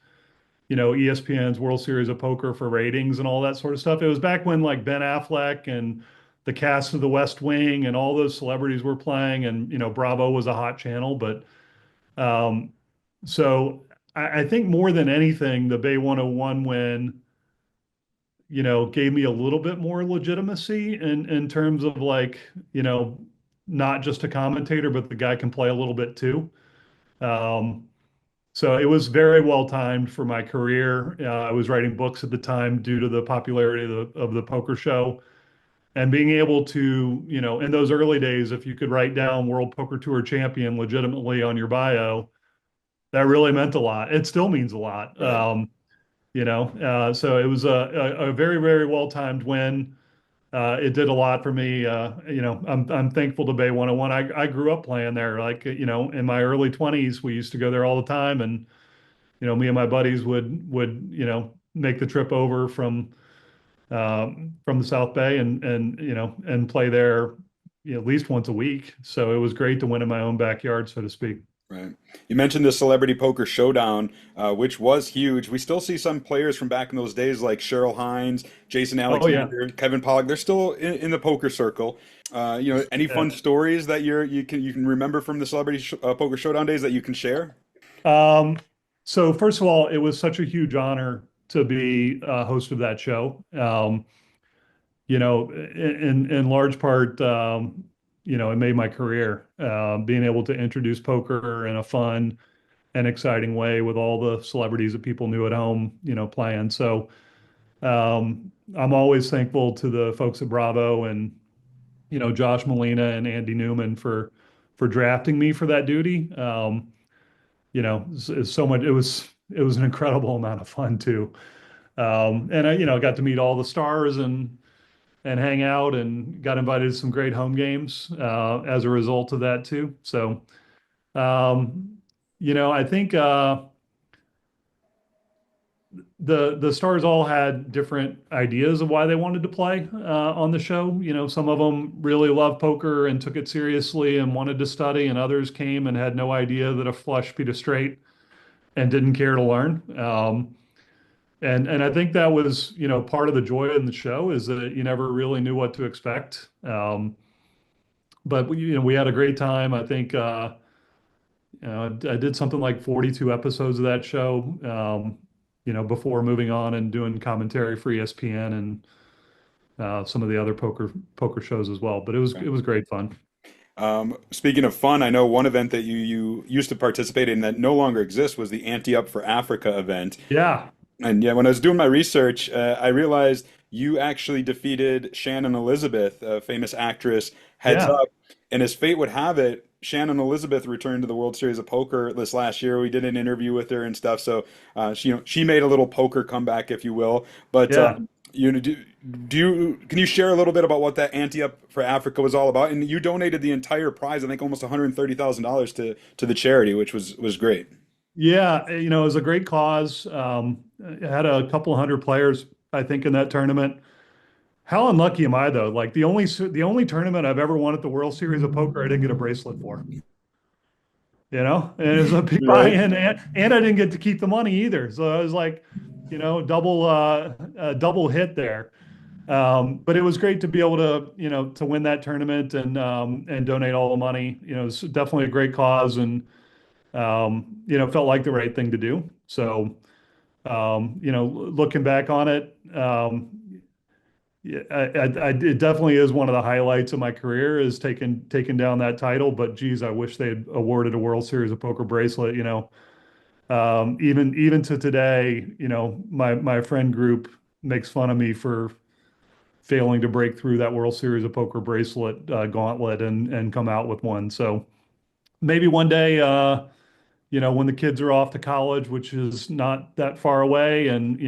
ESPN's World Series of Poker for ratings and all that sort of stuff. It was back when like Ben Affleck and the cast of The West Wing and all those celebrities were playing, and Bravo was a hot channel. But so I think more than anything, the Bay 101 win, gave me a little bit more legitimacy in terms of like, not just a commentator, but the guy can play a little bit too. So it was very well timed for my career. I was writing books at the time due to the popularity of the poker show, and being able to, in those early days, if you could write down World Poker Tour champion legitimately on your bio, that really meant a lot. It still means a lot. Right. So it was a very, very well timed win. It did a lot for me. I'm thankful to Bay 101. I grew up playing there. Like, in my early 20s, we used to go there all the time, and me and my buddies would make the trip over from the South Bay and play there at least once a week. So it was great to win in my own backyard, so to speak. Right. You mentioned the Celebrity Poker Showdown, which was huge. We still see some players from back in those days like Cheryl Hines, Jason Alexander, Kevin Pollak. They're still in the poker circle. Any fun stories that you can remember from the Celebrity Poker Showdown days that you can share? So first of all, it was such a huge honor to be host of that show. In large part, it made my career, being able to introduce poker in a fun and exciting way with all the celebrities that people knew at home, playing. So I'm always thankful to the folks at Bravo and, Josh Molina and Andy Newman for drafting me for that duty. It's so much. It was an incredible amount of fun too. And I got to meet all the stars and hang out, and got invited to some great home games as a result of that too. So, I think the stars all had different ideas of why they wanted to play on the show. Some of them really loved poker and took it seriously and wanted to study, and others came and had no idea that a flush beat a straight and didn't care to learn. And I think that was, part of the joy in the show, is that you never really knew what to expect. But we had a great time. I think, I did something like 42 episodes of that show, before moving on and doing commentary for ESPN and some of the other poker shows as well. But it was great fun. Speaking of fun, I know one event that you used to participate in that no longer exists was the Ante Up for Africa event. Yeah. And yeah, when I was doing my research, I realized you actually defeated Shannon Elizabeth, a famous actress, heads up. And as fate would have it, Shannon Elizabeth returned to the World Series of Poker this last year. We did an interview with her and stuff. So she made a little poker comeback, if you will. But You know, can you share a little bit about what that Ante Up for Africa was all about? And you donated the entire prize, I think almost $130,000 to the charity, which was great. Yeah, it was a great cause. It had a couple hundred players, I think, in that tournament. How unlucky am I though? Like the only tournament I've ever won at the World Series of Poker, I didn't get a bracelet for. And it was a big Right. buy-in, and I didn't get to keep the money either. So I was like, double hit there. But it was great to be able to, to win that tournament and donate all the money. It's definitely a great cause, and felt like the right thing to do. So, looking back on it, yeah, it definitely is one of the highlights of my career is taking down that title. But geez, I wish they had awarded a World Series of Poker bracelet. Even to today, my friend group makes fun of me for failing to break through that World Series of Poker bracelet gauntlet and come out with one. So maybe one day, when the kids are off to college, which is not that far away, and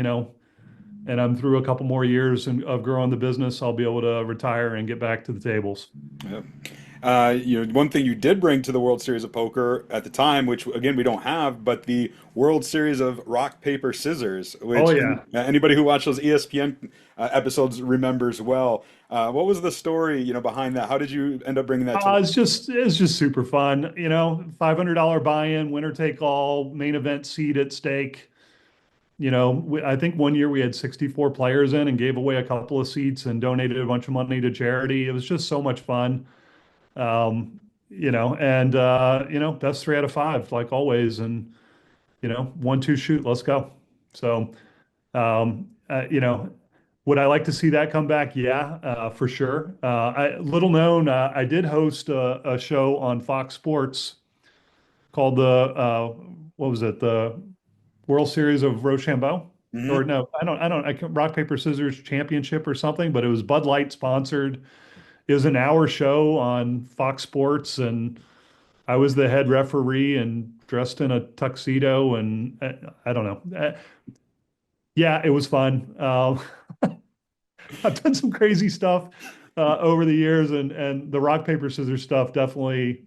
I'm through a couple more years of growing the business, I'll be able to retire and get back to the tables. Yeah. One thing you did bring to the World Series of Poker at the time, which again we don't have, but the World Series of Rock Paper Scissors. Which, oh yeah. Anybody who watched those ESPN episodes remembers well. What was the story, behind that? How did you end up bringing that to? It's just super fun. $500 buy-in, winner take all, main event seat at stake. I think one year we had 64 players in and gave away a couple of seats and donated a bunch of money to charity. It was just so much fun. Best 3 out of 5, like always. And, 1, 2, shoot, let's go. So, would I like to see that come back? Yeah, for sure. Little known, I did host a show on Fox Sports called what was it? The World Series of Rochambeau, or no, I can't, Rock Paper Scissors Championship or something, but it was Bud Light sponsored. It was an hour show on Fox Sports, and I was the head referee and dressed in a tuxedo, and I don't know. Yeah, it was fun. I've done some crazy stuff over the years, and the rock paper scissors stuff definitely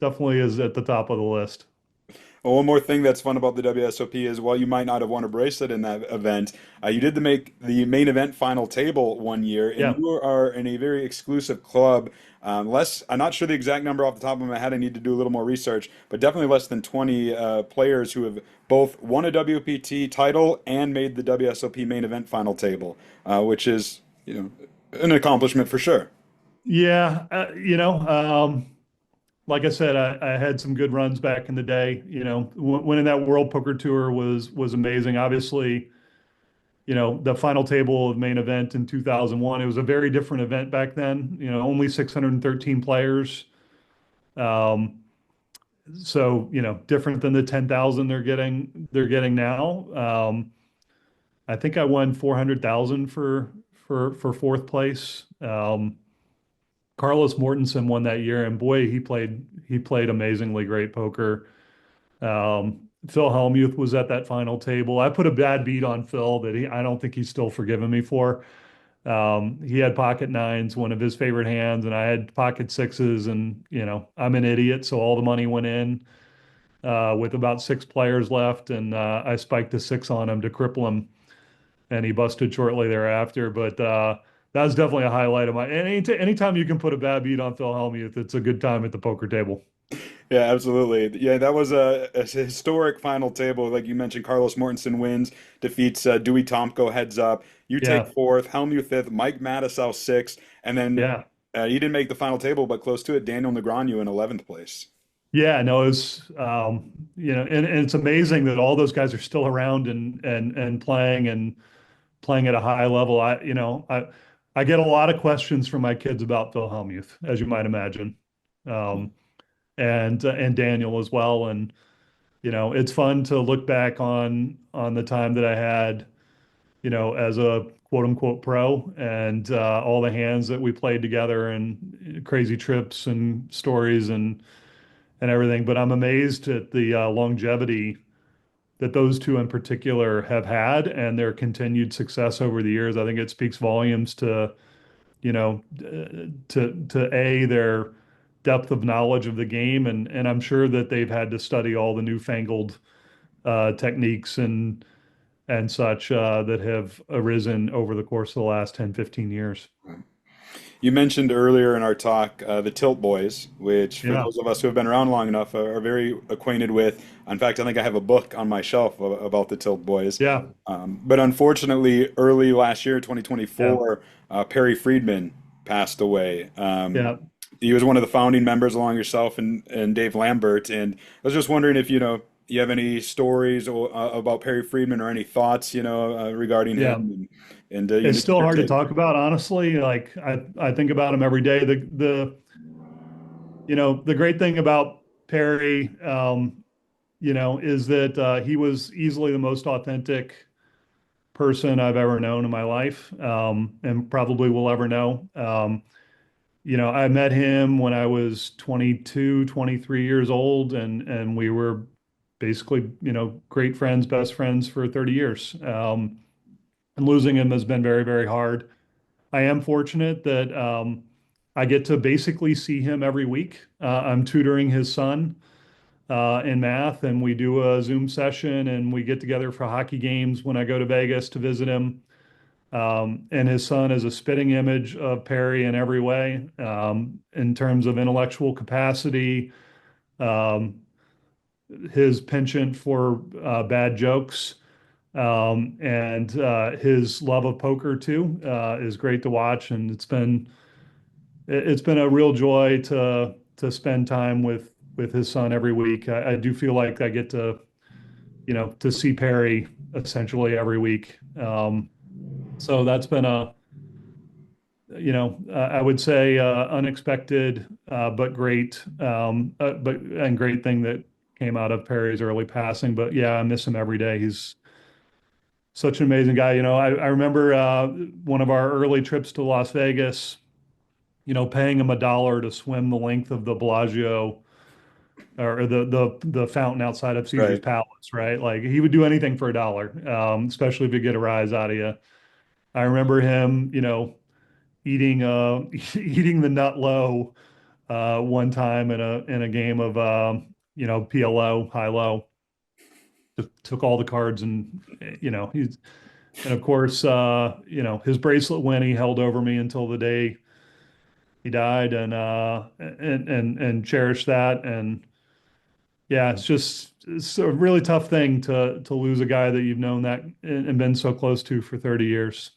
is at the top of the list. Well, one more thing that's fun about the WSOP is while you might not have won a bracelet in that event, you did make the main event final table one year, and Yeah. you are in a very exclusive club. I'm not sure the exact number off the top of my head. I need to do a little more research, but definitely less than 20 players who have both won a WPT title and made the WSOP main event final table, which is, an accomplishment for sure. Yeah, like I said, I had some good runs back in the day. Winning that World Poker Tour was amazing. Obviously, the final table of main event in 2001, it was a very different event back then. Only 613 players. So, different than the 10,000 they're getting now. I think I won 400,000 for fourth place. Carlos Mortensen won that year, and boy, he played amazingly great poker. Phil Hellmuth was at that final table. I put a bad beat on Phil that I don't think he's still forgiven me for. He had pocket nines, one of his favorite hands, and I had pocket sixes, and I'm an idiot, so all the money went in with about 6 players left, and I spiked a 6 on him to cripple him, and he busted shortly thereafter. But that was definitely a highlight of my. Anytime you can put a bad beat on Phil Hellmuth, it's a good time at the poker table. Yeah, absolutely. Yeah, that was a historic final table. Like you mentioned, Carlos Mortensen wins, defeats Dewey Tomko heads up. You Yeah. take fourth, Hellmuth fifth, Mike Mattisau sixth, and then Yeah. you didn't make the final table, but close to it, Daniel Negreanu in 11th place. Yeah, no, it's and it's amazing that all those guys are still around and playing at a high level. I get a lot of questions from my kids about Phil Hellmuth, as you might imagine, and Daniel as well. And it's fun to look back on the time that I had, as a quote unquote pro, and all the hands that we played together, and crazy trips and stories and everything. But I'm amazed at the longevity that those two in particular have had, and their continued success over the years. I think it speaks volumes to, their depth of knowledge of the game, and I'm sure that they've had to study all the newfangled techniques and such that have arisen over the course of the last 10, 15 years. You mentioned earlier in our talk the Tilt Boys, which for Yeah. those of us who have been around long enough are very acquainted with. In fact, I think I have a book on my shelf about the Tilt Boys. Yeah. But unfortunately, early last year, 2024, Perry Friedman passed away. Yeah. He was one of the founding members along yourself and Dave Lambert. And I was just wondering if, you have any stories about Perry Friedman or any thoughts, regarding him. And it's still hard to talk about, honestly. Like I think about him every day. The great thing about Perry, is that he was easily the most authentic person I've ever known in my life, and probably will ever know. I met him when I was 22, 23 years old, and we were basically, great friends, best friends for 30 years. And losing him has been very, very hard. I am fortunate that I get to basically see him every week. I'm tutoring his son in math, and we do a Zoom session, and we get together for hockey games when I go to Vegas to visit him. And his son is a spitting image of Perry in every way, in terms of intellectual capacity, his penchant for bad jokes, and his love of poker too, is great to watch. And it's been a real joy to spend time with his son every week. I do feel like I get to see Perry essentially every week. So that's been I would say unexpected, but great, and great thing that came out of Perry's early passing. But yeah, I miss him every day. He's such an amazing guy. I remember one of our early trips to Las Vegas, paying him $1 to swim the length of the Bellagio, or the fountain outside of Caesar's Palace, right? Like, he would do anything for $1, especially if you get a rise out of you. I remember him, eating eating the nut low one time in a game of PLO, high low. Just took all the cards, and and of course his bracelet win he held over me until the day he died, and cherished that. And yeah, it's a really tough thing to lose a guy that you've known that and been so close to for 30 years.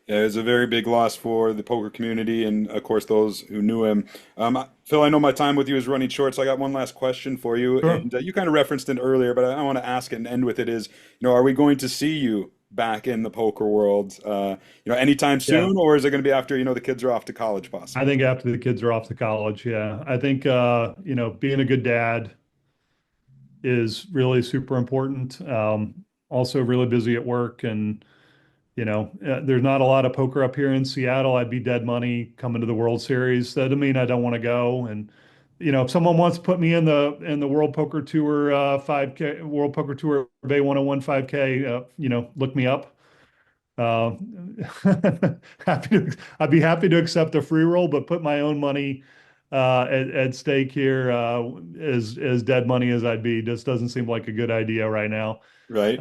Yeah, it was a very big loss for the poker community and, of course, those who knew him. Phil, I know my time with you is running short, so I got one last question for you. Sure. And you kind of referenced it earlier, but I want to ask and end with it is, are we going to see you back in the poker world, anytime soon, or is it going to be after, the kids are off to college, possibly? I think after the kids are off to college, yeah. I think, being a good dad is really super important. Also really busy at work, and there's not a lot of poker up here in Seattle. I'd be dead money coming to the World Series. That doesn't mean I don't want to go. And if someone wants to put me in the World Poker Tour 5K, World Poker Tour Bay 101 5K, look me up. I'd be happy to accept a free roll, but put my own money at stake here, as dead money as I'd be. Just doesn't seem like a good idea right now. Right.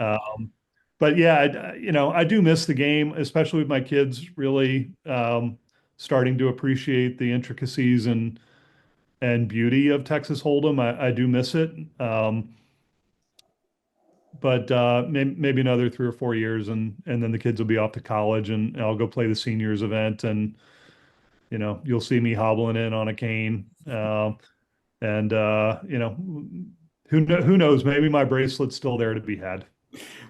But yeah, I do miss the game, especially with my kids really starting to appreciate the intricacies and beauty of Texas Hold'em. I do miss it. But maybe another 3 or 4 years, and then the kids will be off to college, and I'll go play the seniors event, and you'll see me hobbling in on a cane. Who knows? Maybe my bracelet's still there to be had.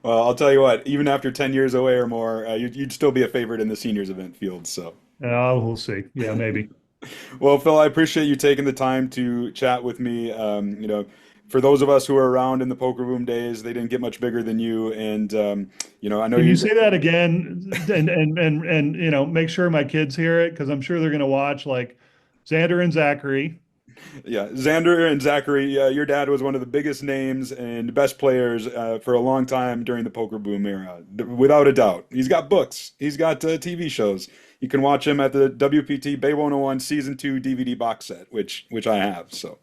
Well, I'll tell you what, even after 10 years away or more, you'd still be a favorite in the seniors event field. So we'll see. Yeah, maybe. Well, Phil, I appreciate you taking the time to chat with me. For those of us who are around in the poker room days, they didn't get much bigger than you. And I know Can you say that again, and make sure my kids hear it, because I'm sure they're going to watch, like, Xander and Zachary, Yeah, Xander and Zachary, your dad was one of the biggest names and best players for a long time during the poker boom era, without a doubt. He's got books. He's got TV shows. You can watch him at the WPT Bay 101 Season 2 DVD box set, which I have. So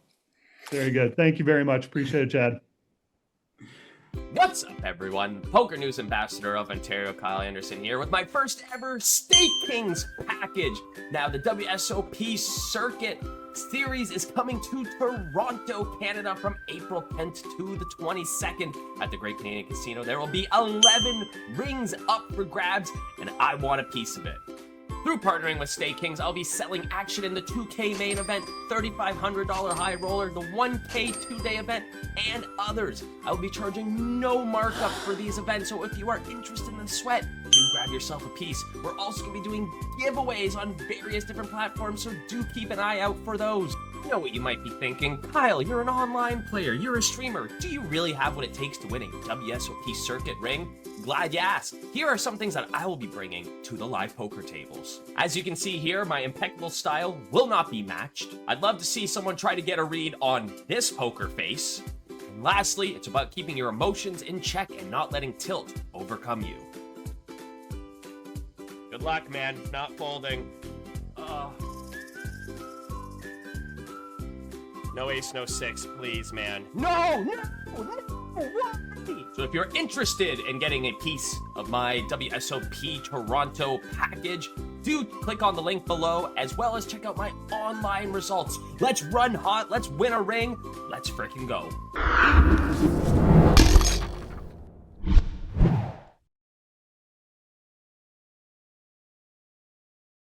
very good. Thank you very much. Appreciate it, Chad. What's up, everyone? Poker News Ambassador of Ontario, Kyle Anderson here with my first ever StakeKings package. Now, the WSOP Circuit Series is coming to Toronto, Canada from April 10th to the 22nd at the Great Canadian Casino. There will be 11 rings up for grabs, and I want a piece of it. Through partnering with StakeKings, I'll be selling action in the 2K main event, $3,500 high roller, the 1K 2-day event, and others. I will be charging no markup for these events, so if you are interested in the sweat, do grab yourself a piece. We're also going to be doing giveaways on various different platforms, so do keep an eye out for those. You know what you might be thinking, Kyle, you're an online player, you're a streamer. Do you really have what it takes to win a WSOP Circuit ring? Glad you asked. Here are some things that I will be bringing to the live poker tables. As you can see here, my impeccable style will not be matched. I'd love to see someone try to get a read on this poker face. And lastly, it's about keeping your emotions in check and not letting tilt overcome you. Good luck, man. Not folding. No ace, no six, please, man. No! So if you're interested in getting a piece of my WSOP Toronto package, do click on the link below, as well as check out my online results. Let's run hot, let's win a ring, let's frickin' go.